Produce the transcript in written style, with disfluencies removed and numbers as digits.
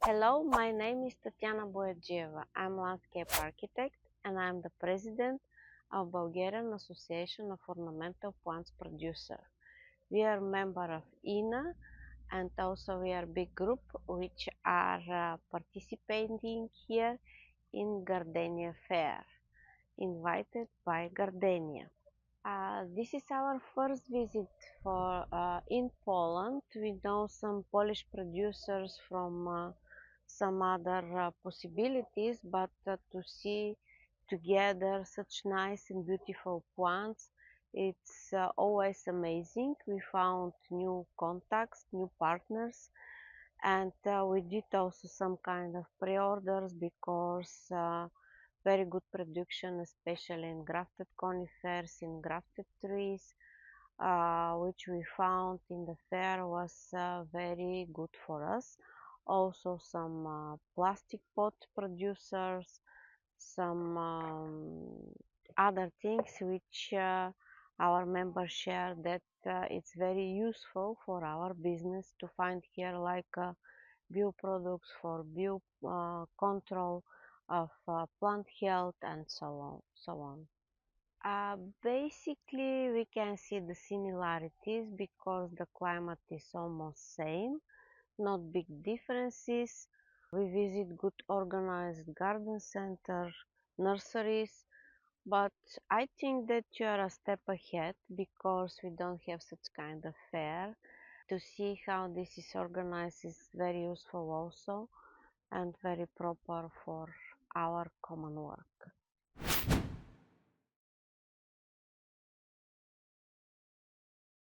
Hello, my name is Tatiana Boyadjeva. I'm landscape architect and I'm the president of Bulgarian Association of Ornamental Plants Producer. We are member of INA and also we are a big group which are participating here in Gardenia Fair, invited by Gardenia. This is our first visit in Poland. We know some Polish producers from some other possibilities, but to see together such nice and beautiful plants, it's always amazing. We found new contacts, new partners, and we did also some kind of pre-orders because very good production, especially in grafted conifers, in grafted trees, which we found in the fair was very good for us. Also some plastic pot producers, some other things which our members share that it's very useful for our business to find here, like bio products for bio control of plant health and so on. Basically, we can see the similarities because the climate is almost same, not big differences. We visit good organized garden center, nurseries, but I think that you are a step ahead because we don't have such kind of fair. To see how this is organized is very useful also and very proper for our common work.